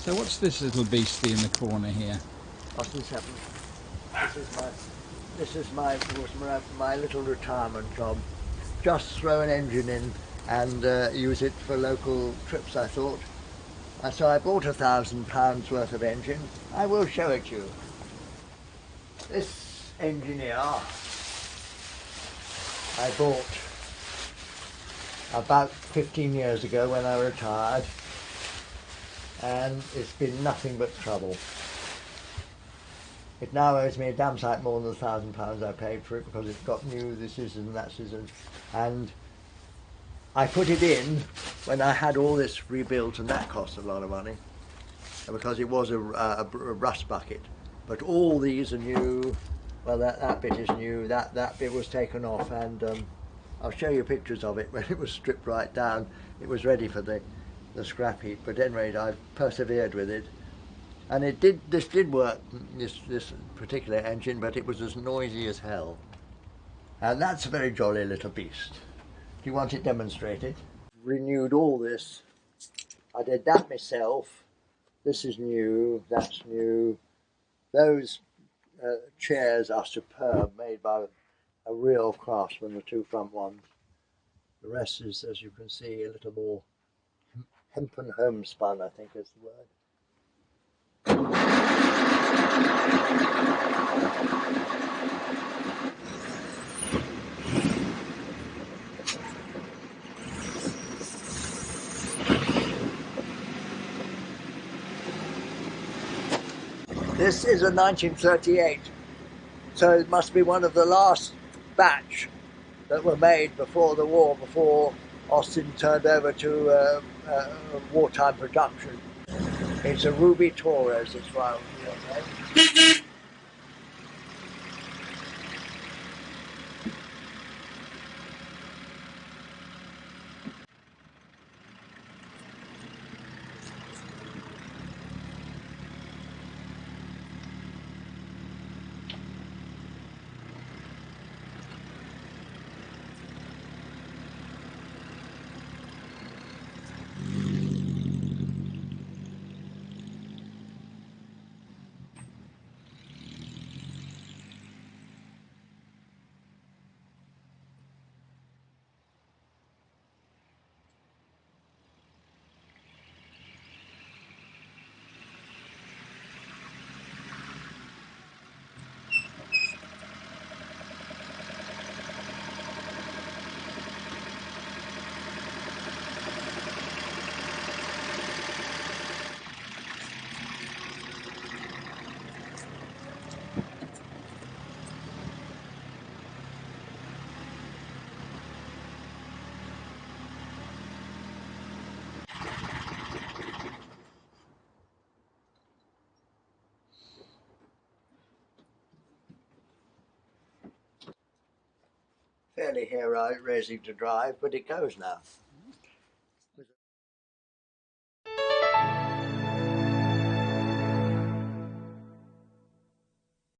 So what's this little beastie in the corner here? Austin Seven. This is my little retirement job. Just throw an engine in and use it for local trips, I thought. And so I bought £1,000 worth of engine. I will show it you. This engine here I bought about 15 years ago when I retired, and it's been nothing but trouble. It now owes me a damn sight more than £1,000 I paid for it, because it's got new this and that and I put it in when I had all this rebuilt, and that cost a lot of money because it was a rust bucket. But all these are new. Well, that bit is new. That bit was taken off, and I'll show you pictures of it when it was stripped right down. It was ready for the scrap heap. But at any rate, I persevered with it. And it did. This did work, this particular engine, but it was as noisy as hell. And that's a very jolly little beast. Do you want it demonstrated? Renewed all this. I did that myself. This is new. That's new. Those chairs are superb, made by a real craftsman. The two front ones. The rest is, as you can see, a little more hempen homespun, I think is the word. This is a 1938, so it must be one of the last batch that were made before the war, before Austin turned over to wartime production. It's a Ruby Torres, it's right. Fairly hair raising to drive, but it goes now.